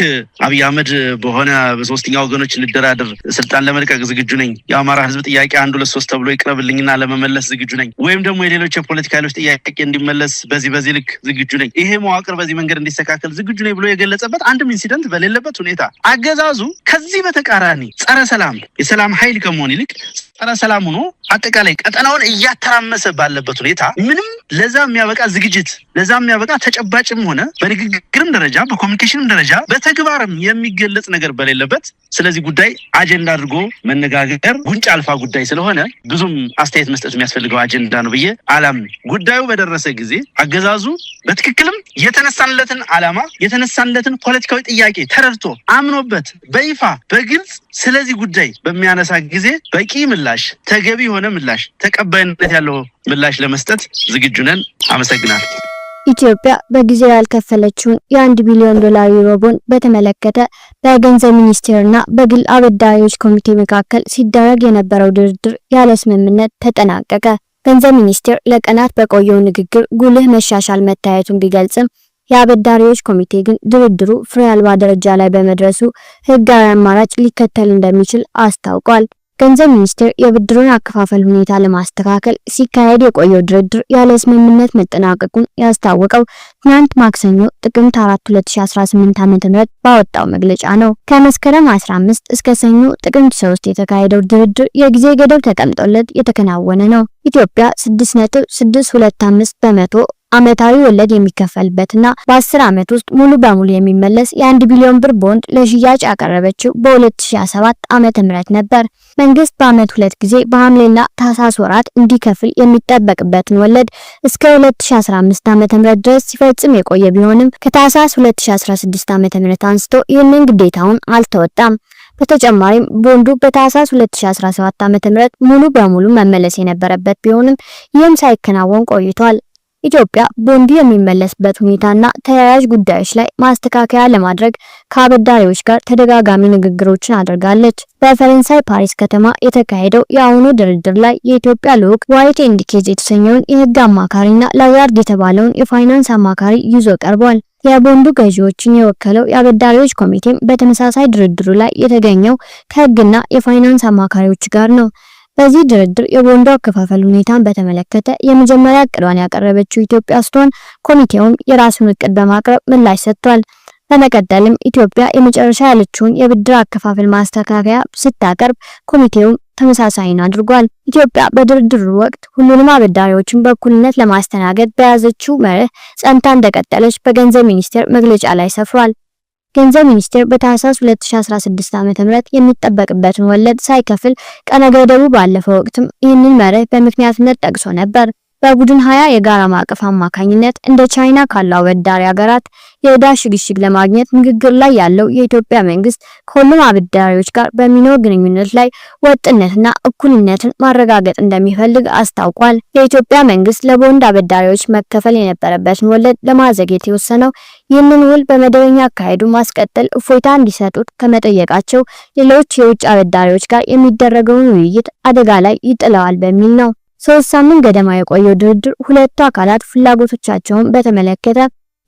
[SPEAKER 1] አብይ አህመድ በሆነ በሶስተኛ ወገኖች እንደራደር ስልጣን ለመልቀቅ ዝግጁ ነኝ፣ የአማራ ህዝብ ጥያቄ 1 2 3 ተብሎ ይቅረብልኝና ለመመለስ ዝግጁ ነኝ፣ ወይም ደግሞ የሌሎች የፖለቲካ ኃይሎች ጥያቄ እንዲመለስ በዚህ ልክ ዝግጁ ነኝ፣ ይሄ መዋቅር በዚህ መንገድ እንዲስተካከል ዝግጁ ነኝ ብሎ የገለጸበት አንድም ኢንሲደንት በሌለበት ሁኔታ አገዛዙ ከዚህ በተቃራኒ ጸረ ሰላም የሰላም ኃይል ከመሆን ይልቅ ጸረ ሰላም ሆኖ አጠቃላይ ቀጠናውን እያተራመሰ ባለበት ሁኔታ ምንም ለዛ የሚያበቃ ዝግጅት ለዛ የሚያበቃ ተጨባጭም ሆነ በንግግርም ደረጃ በኮሙኒኬሽንም ደረጃ በተግባርም የሚገለጽ ነገር በሌለበት ስለዚህ ጉዳይ አጀንዳ አድርጎ መነጋገር ጉንጭ አልፋ ጉዳይ ስለሆነ ብዙም አስተያየት መስጠት የሚያስፈልገው አጀንዳ ነው ብዬ አላምንም። ጉዳዩ በደረሰ ጊዜ አገዛዙ በትክክልም የተነሳንለትን ዓላማ የተነሳንለትን ፖለቲካዊ ጥያቄ ተረድቶ አምኖበት በይፋ በግልጽ ስለዚህ ጉዳይ በሚያነሳ ጊዜ በቂ ምላሽ ተገቢ የሆነ ምላሽ ተቀባይነት ያለው ምላሽ ለመስጠት ዝግጁ ነን። አመሰግናለሁ።
[SPEAKER 3] ኢትዮጵያ በጊዜው ያልከፈለችውን የ1 ቢሊዮን ዶላር ዩሮ ቦንድ በተመለከተ በገንዘብ ሚኒስቴርና በግል አበዳሪዎች ኮሚቴ መካከል ሲደረግ የነበረው ድርድር ያለ ስምምነት ተጠናቀቀ። ገንዘብ ሚኒስቴር ለቀናት በቆየው ንግግር ጉልህ መሻሻል መታየቱን ቢገልጽም የአበዳሪዎች ኮሚቴ ግን ድርድሩ ፍሬ አልባ ደረጃ ላይ በመድረሱ ህጋዊ አማራጭ ሊከተል እንደሚችል አስታውቋል። ገንዘብ ሚኒስቴር የብድሩን አከፋፈል ሁኔታ ለማስተካከል ሲካሄድ የቆየው ድርድር ያለ ስምምነት መጠናቀቁን ያስታወቀው ትናንት ማክሰኞ ጥቅምት 4 2018 ዓ.ም ባወጣው መግለጫ ነው። ከመስከረም 15 እስከ ሰኞ ጥቅምት 3 የተካሄደው ድርድር የጊዜ ገደብ ተቀምጦለት የተከናወነ ነው። ኢትዮጵያ 6.625 በመቶ አመታዊ ወለድ የሚከፈልበትና በ10 ዓመት ውስጥ ሙሉ በሙሉ የሚመለስ የ1 ቢሊዮን ብር ቦንድ ለሽያጭ ያቀረበችው በ2007 ዓመተ ምህረት ነበር። መንግስት በአመት 2 ጊዜ በሐምሌና ታህሳስ ወራት እንዲከፍል የሚጠበቅበትን ወለድ እስከ 2015 ዓመተ ምህረት ድረስ ሲፈጽም የቆየ ቢሆንም ከታህሳስ 2016 ዓመተ ምህረት አንስቶ ይህንን ግዴታውን አልተወጣም። በተጨማሪም ቦንዱ በታህሳስ 2017 ዓመተ ምህረት ሙሉ በሙሉ መመለስ የነበረበት ቢሆንም ይህም ሳይከናወን ቆይቷል። ኢትዮጵያ ቦንዱ የሚመለስበት ሁኔታና ተያያዥ ጉዳዮች ላይ ማስተካከያ ለማድረግ ከአበዳሪዎች ጋር ተደጋጋሚ ንግግሮችን አድርጋለች። በፈረንሳይ ፓሪስ ከተማ የተካሄደው የአሁኑ ድርድር ላይ የኢትዮጵያ ልዑክ ዋይት ኤንድ ኬዝ የተሰኘውን የህግ አማካሪና ላጋርድ የተባለውን የፋይናንስ አማካሪ ይዞ ቀርቧል። የቦንዱ ገዢዎችን የወከለው የአበዳሪዎች ኮሚቴም በተመሳሳይ ድርድሩ ላይ የተገኘው ከህግና የፋይናንስ አማካሪዎች ጋር ነው። በዚህ ድርድር የቦንዱ አከፋፈል ሁኔታን በተመለከተ የመጀመሪያ እቅዷን ያቀረበችው ኢትዮጵያ ስትሆን ኮሚቴውም የራሱን እቅድ በማቅረብ ምላሽ ሰጥቷል። በመቀጠልም ኢትዮጵያ የመጨረሻ ያለችውን የብድር አከፋፈል ማስተካከያ ስታቀርብ ኮሚቴውም ተመሳሳይን አድርጓል። ኢትዮጵያ በድርድሩ ወቅት ሁሉንም አበዳሪዎችን በእኩልነት ለማስተናገድ በያዘችው መርህ ጸንታ እንደቀጠለች በገንዘብ ሚኒስቴር መግለጫ ላይ ሰፍሯል። ገንዘብ ሚኒስቴር በታህሳስ 2016 ዓ.ም የሚጠበቅበትን ወለድ ሳይከፍል ቀነ ገደቡ ባለፈው ወቅትም ይህንን መርህ በምክንያትነት ጠቅሶ ነበር። በቡድን 20 የጋራ ማዕቀፍ አማካኝነት እንደ ቻይና ካሉ አበዳሪ ሀገራት የዕዳ ሽግሽግ ለማግኘት ንግግር ላይ ያለው የኢትዮጵያ መንግስት ከሁሉም አበዳሪዎች ጋር በሚኖር ግንኙነት ላይ ወጥነትና እኩልነትን ማረጋገጥ እንደሚፈልግ አስታውቋል። የኢትዮጵያ መንግስት ለቦንድ አበዳሪዎች መከፈል የነበረበትን ወለድ ለማዘግየት የወሰነው ይህንን ውል በመደበኛ አካሄዱ ማስቀጠል እፎይታ እንዲሰጡት ከመጠየቃቸው ሌሎች የውጭ አበዳሪዎች ጋር የሚደረገውን ውይይት አደጋ ላይ ይጥለዋል በሚል ነው። 3 ሳምንት ገደማ የቆየው ድርድር ሁለቱ አካላት ፍላጎቶቻቸውን በተመለከተ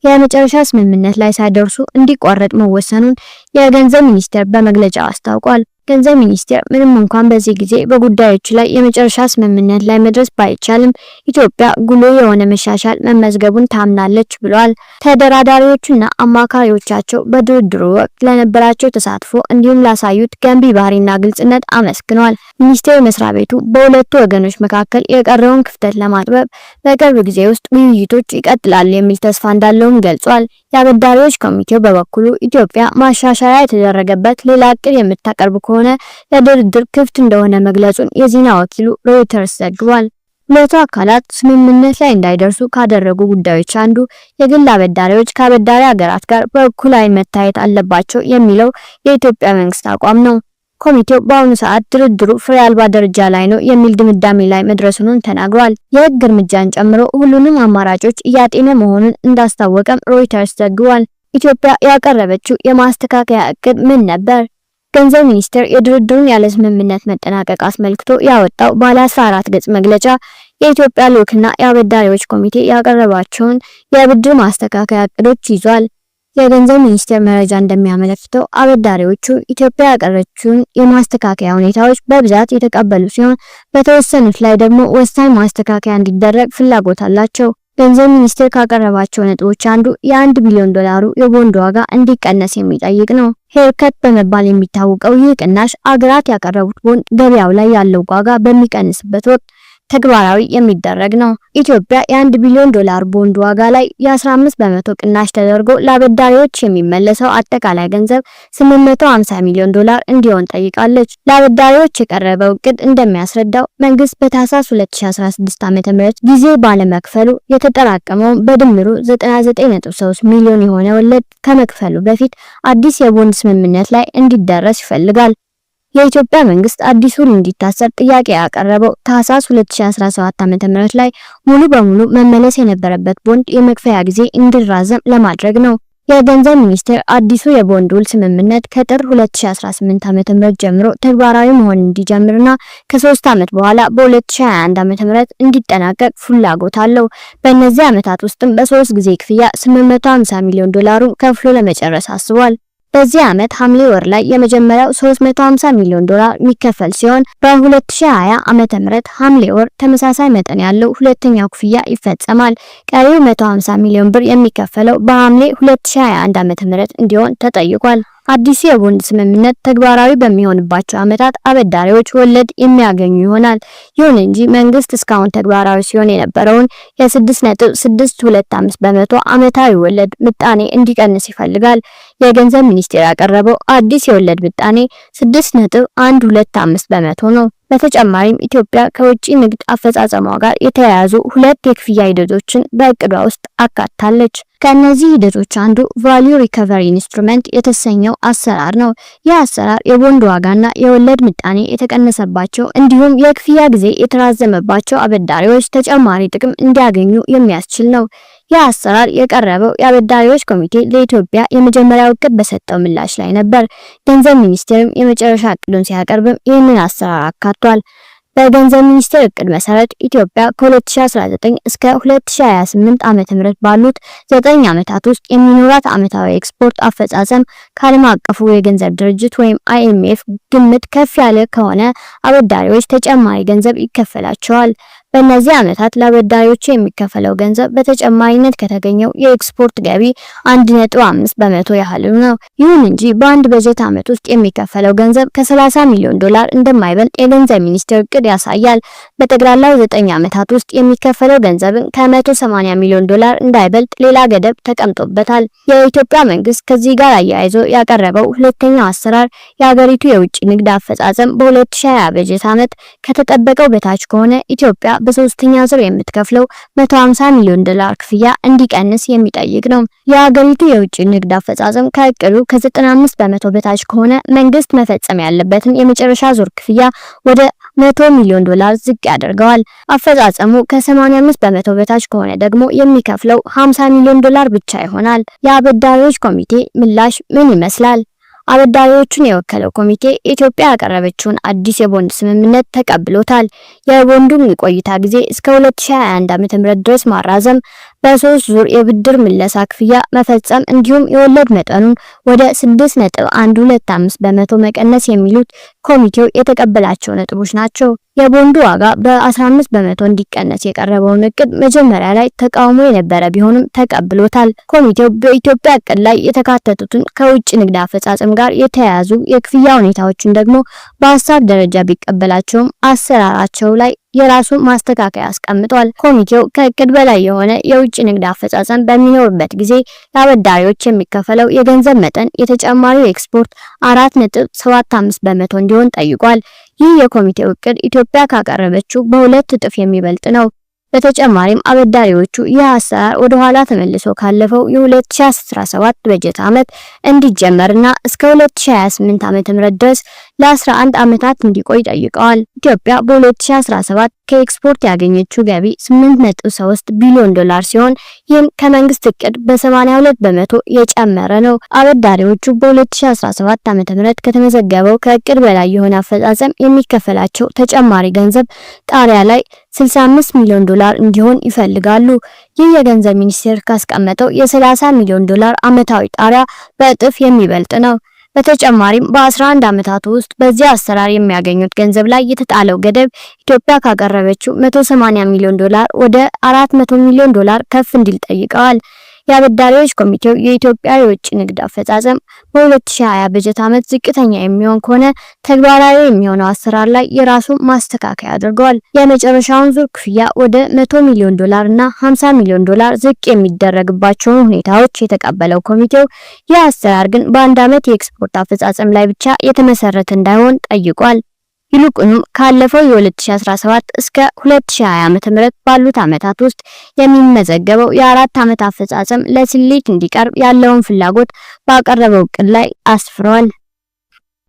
[SPEAKER 3] የመጨረሻ ስምምነት ላይ ሳይደርሱ እንዲቋረጥ መወሰኑን የገንዘብ ሚኒስቴር በመግለጫው አስታውቋል። ገንዘብ ሚኒስቴር ምንም እንኳን በዚህ ጊዜ በጉዳዮች ላይ የመጨረሻ ስምምነት ላይ መድረስ ባይቻልም ኢትዮጵያ ጉልህ የሆነ መሻሻል መመዝገቡን ታምናለች ብሏል። ተደራዳሪዎቹና አማካሪዎቻቸው በድርድሩ ወቅት ለነበራቸው ተሳትፎ እንዲሁም ላሳዩት ገንቢ ባህሪና ግልጽነት አመስግኗል። ሚኒስቴር መስሪያ ቤቱ በሁለቱ ወገኖች መካከል የቀረውን ክፍተት ለማጥበብ በቅርብ ጊዜ ውስጥ ውይይቶች ይቀጥላሉ የሚል ተስፋ እንዳለውም ገልጿል። የአበዳሪዎች ኮሚቴው በበኩሉ ኢትዮጵያ ማሻሻያ የተደረገበት ሌላ እቅድ የምታቀርብ ከሆነ ለድርድር ክፍት እንደሆነ መግለጹን የዜና ወኪሉ ሮይተርስ ዘግቧል። ሁለቱ አካላት ስምምነት ላይ እንዳይደርሱ ካደረጉ ጉዳዮች አንዱ የግል አበዳሪዎች ከአበዳሪ ሀገራት ጋር በእኩል ዓይን መታየት አለባቸው የሚለው የኢትዮጵያ መንግስት አቋም ነው። ኮሚቴው በአሁኑ ሰዓት ድርድሩ ፍሬ አልባ ደረጃ ላይ ነው የሚል ድምዳሜ ላይ መድረሱን ተናግሯል። የህግ እርምጃን ጨምሮ ሁሉንም አማራጮች እያጤነ መሆኑን እንዳስታወቀም ሮይተርስ ዘግቧል። ኢትዮጵያ ያቀረበችው የማስተካከያ እቅድ ምን ነበር? ገንዘብ ሚኒስቴር የድርድሩን ያለ ስምምነት መጠናቀቅ አስመልክቶ ያወጣው ባለ 14 ገጽ መግለጫ የኢትዮጵያ ልዑክና የአበዳሪዎች ኮሚቴ ያቀረባቸውን የብድር ማስተካከያ እቅዶች ይዟል። የገንዘብ ሚኒስቴር መረጃ እንደሚያመለክተው አበዳሪዎቹ ኢትዮጵያ ያቀረበችውን የማስተካከያ ሁኔታዎች በብዛት የተቀበሉ ሲሆን በተወሰኑት ላይ ደግሞ ወሳኝ ማስተካከያ እንዲደረግ ፍላጎት አላቸው። ገንዘብ ሚኒስቴር ካቀረባቸው ነጥቦች አንዱ የ1 ቢሊዮን ዶላሩ የቦንድ ዋጋ እንዲቀነስ የሚጠይቅ ነው። ሄርከት በመባል የሚታወቀው ይህ ቅናሽ አገራት ያቀረቡት ቦንድ ገበያው ላይ ያለው ዋጋ በሚቀንስበት ወቅት ተግባራዊ የሚደረግ ነው። ኢትዮጵያ የ1 ቢሊዮን ዶላር ቦንድ ዋጋ ላይ የ15 በመቶ ቅናሽ ተደርጎ ለአበዳሪዎች የሚመለሰው አጠቃላይ ገንዘብ 850 ሚሊዮን ዶላር እንዲሆን ጠይቃለች። ለአበዳሪዎች የቀረበው እቅድ እንደሚያስረዳው መንግስት በታህሳስ 2016 ዓ.ም ጊዜ ባለመክፈሉ የተጠራቀመውን በድምሩ 99.3 ሚሊዮን የሆነ ወለድ ከመክፈሉ በፊት አዲስ የቦንድ ስምምነት ላይ እንዲደረስ ይፈልጋል። የኢትዮጵያ መንግስት አዲሱ ውል እንዲታሰር ጥያቄ ያቀረበው ታህሳስ 2017 ዓ.ም ላይ ሙሉ በሙሉ መመለስ የነበረበት ቦንድ የመክፈያ ጊዜ እንዲራዘም ለማድረግ ነው። የገንዘብ ሚኒስቴር አዲሱ የቦንድ ውል ስምምነት ከጥር 2018 ዓ.ም ጀምሮ ተግባራዊ መሆን እንዲጀምርና ከ3 ዓመት በኋላ በ2021 ዓ.ም እንዲጠናቀቅ ፍላጎት አለው። በእነዚህ ዓመታት ውስጥም በ3 ጊዜ ክፍያ 850 ሚሊዮን ዶላሩን ከፍሎ ለመጨረስ አስቧል። በዚህ ዓመት ሐምሌ ወር ላይ የመጀመሪያው 350 ሚሊዮን ዶላር የሚከፈል ሲሆን በ2020 ዓመተ ምህረት ሐምሌ ወር ተመሳሳይ መጠን ያለው ሁለተኛው ክፍያ ይፈጸማል። ቀሪው 150 ሚሊዮን ብር የሚከፈለው በሐምሌ 2021 ዓመተ ምህረት እንዲሆን ተጠይቋል። አዲሱ የቦንድ ስምምነት ተግባራዊ በሚሆንባቸው ዓመታት አበዳሪዎች ወለድ የሚያገኙ ይሆናል። ይሁን እንጂ መንግስት እስካሁን ተግባራዊ ሲሆን የነበረውን የ6.625 በመቶ ዓመታዊ ወለድ ምጣኔ እንዲቀንስ ይፈልጋል። የገንዘብ ሚኒስቴር ያቀረበው አዲስ የወለድ ምጣኔ 6.125 በመቶ ነው። በተጨማሪም ኢትዮጵያ ከውጪ ንግድ አፈጻጸሟ ጋር የተያያዙ 2 የክፍያ ሂደቶችን በእቅዷ ውስጥ አካታለች። ከእነዚህ ሂደቶች አንዱ ቫልዩ ሪከቨሪ ኢንስትሩመንት የተሰኘው አሰራር ነው። ይህ አሰራር የቦንድ ዋጋና የወለድ ምጣኔ የተቀነሰባቸው እንዲሁም የክፍያ ጊዜ የተራዘመባቸው አበዳሪዎች ተጨማሪ ጥቅም እንዲያገኙ የሚያስችል ነው። ይህ አሰራር የቀረበው የአበዳሪዎች ኮሚቴ ለኢትዮጵያ የመጀመሪያው እቅድ በሰጠው ምላሽ ላይ ነበር። ገንዘብ ሚኒስቴርም የመጨረሻ እቅዱን ሲያቀርብም ይህንን አሰራር አካቷል። በገንዘብ ሚኒስቴር እቅድ መሰረት ኢትዮጵያ ከ2019 እስከ 2028 ዓመተ ምህረት ባሉት 9 ዓመታት ውስጥ የሚኖራት ዓመታዊ ኤክስፖርት አፈጻጸም ከዓለም አቀፉ የገንዘብ ድርጅት ወይም IMF ግምት ከፍ ያለ ከሆነ አበዳሪዎች ተጨማሪ ገንዘብ ይከፈላቸዋል። በእነዚህ ዓመታት ለአበዳሪዎች የሚከፈለው ገንዘብ በተጨማሪነት ከተገኘው የኤክስፖርት ገቢ 1.5 በመቶ ያህል ነው። ይሁን እንጂ በአንድ በጀት ዓመት ውስጥ የሚከፈለው ገንዘብ ከ30 ሚሊዮን ዶላር እንደማይበልጥ የገንዘብ ሚኒስቴር እቅድ ያሳያል። በጠቅላላው 9 ዓመታት ውስጥ የሚከፈለው ገንዘብን ከ180 ሚሊዮን ዶላር እንዳይበልጥ ሌላ ገደብ ተቀምጦበታል። የኢትዮጵያ መንግስት ከዚህ ጋር አያይዞ ያቀረበው ሁለተኛው አሰራር የሀገሪቱ የውጭ ንግድ አፈጻጸም በ2020 በጀት ዓመት ከተጠበቀው በታች ከሆነ ኢትዮጵያ በሶስተኛ ዙር የምትከፍለው 150 ሚሊዮን ዶላር ክፍያ እንዲቀንስ የሚጠይቅ ነው። የሀገሪቱ የውጭ ንግድ አፈጻጸም ከእቅዱ ከ95 በመቶ በታች ከሆነ መንግስት መፈጸም ያለበትን የመጨረሻ ዙር ክፍያ ወደ 100 ሚሊዮን ዶላር ዝቅ ያደርገዋል። አፈጻጸሙ ከ85 በመቶ በታች ከሆነ ደግሞ የሚከፍለው 50 ሚሊዮን ዶላር ብቻ ይሆናል። የአበዳሪዎች ኮሚቴ ምላሽ ምን ይመስላል? አበዳሪዎቹን የወከለው ኮሚቴ ኢትዮጵያ ያቀረበችውን አዲስ የቦንድ ስምምነት ተቀብሎታል። የቦንዱን ቆይታ ጊዜ እስከ 2021 ዓ.ም ድረስ ማራዘም፣ በ3 ዙር የብድር ምለሳ ክፍያ መፈጸም እንዲሁም የወለድ መጠኑን ወደ 6.125 በመቶ መቀነስ የሚሉት ኮሚቴው የተቀበላቸው ነጥቦች ናቸው። የቦንዱ ዋጋ በ15 በመቶ እንዲቀነስ የቀረበውን እቅድ መጀመሪያ ላይ ተቃውሞ የነበረ ቢሆንም ተቀብሎታል። ኮሚቴው በኢትዮጵያ እቅድ ላይ የተካተቱትን ከውጭ ንግድ አፈጻጸም ጋር የተያያዙ የክፍያ ሁኔታዎችን ደግሞ በሀሳብ ደረጃ ቢቀበላቸውም አሰራራቸው ላይ የራሱ ማስተካከያ አስቀምጧል። ኮሚቴው ከእቅድ በላይ የሆነ የውጭ ንግድ አፈጻጸም በሚኖርበት ጊዜ ለአበዳሪዎች የሚከፈለው የገንዘብ መጠን የተጨማሪው ኤክስፖርት 4.75 በመቶ እንዲሆን ጠይቋል። ይህ የኮሚቴው እቅድ ኢትዮጵያ ካቀረበችው በሁለት እጥፍ የሚበልጥ ነው። በተጨማሪም አበዳሪዎቹ ይህ አሰራር ወደ ኋላ ተመልሶ ካለፈው የ2017 በጀት ዓመት እንዲጀመርና እስከ 2028 ዓ.ም ድረስ ለ11 ዓመታት እንዲቆይ ጠይቀዋል። ኢትዮጵያ በ2017 ከኤክስፖርት ያገኘችው ገቢ 8.3 ቢሊዮን ዶላር ሲሆን ይህም ከመንግስት እቅድ በ82 በመቶ የጨመረ ነው። አበዳሪዎቹ በ2017 ዓ.ም ከተመዘገበው ከእቅድ በላይ የሆነ አፈጻጸም የሚከፈላቸው ተጨማሪ ገንዘብ ጣሪያ ላይ 65 ሚሊዮን ዶላር እንዲሆን ይፈልጋሉ። ይህ የገንዘብ ሚኒስቴር ካስቀመጠው የ30 ሚሊዮን ዶላር ዓመታዊ ጣሪያ በእጥፍ የሚበልጥ ነው። በተጨማሪም በ11 ዓመታት ውስጥ በዚህ አሰራር የሚያገኙት ገንዘብ ላይ የተጣለው ገደብ ኢትዮጵያ ካቀረበችው 180 ሚሊዮን ዶላር ወደ 400 ሚሊዮን ዶላር ከፍ እንዲል ጠይቀዋል። የአበዳሪዎች ኮሚቴው የኢትዮጵያ የውጭ ንግድ አፈጻጸም በ2020 በጀት ዓመት ዝቅተኛ የሚሆን ከሆነ ተግባራዊ የሚሆነው አሰራር ላይ የራሱ ማስተካከያ አድርገዋል። የመጨረሻውን ዙር ክፍያ ወደ 100 ሚሊዮን ዶላር እና 50 ሚሊዮን ዶላር ዝቅ የሚደረግባቸውን ሁኔታዎች የተቀበለው ኮሚቴው ይህ አሰራር ግን በአንድ ዓመት የኤክስፖርት አፈጻጸም ላይ ብቻ የተመሰረተ እንዳይሆን ጠይቋል። ይልቁንም ካለፈው የ2017 እስከ 2020 ዓ.ም ባሉት ዓመታት ውስጥ የሚመዘገበው የ4 ዓመት አፈጻጸም ለስሌት እንዲቀርብ ያለውን ፍላጎት ባቀረበው እቅድ ላይ አስፍሯል።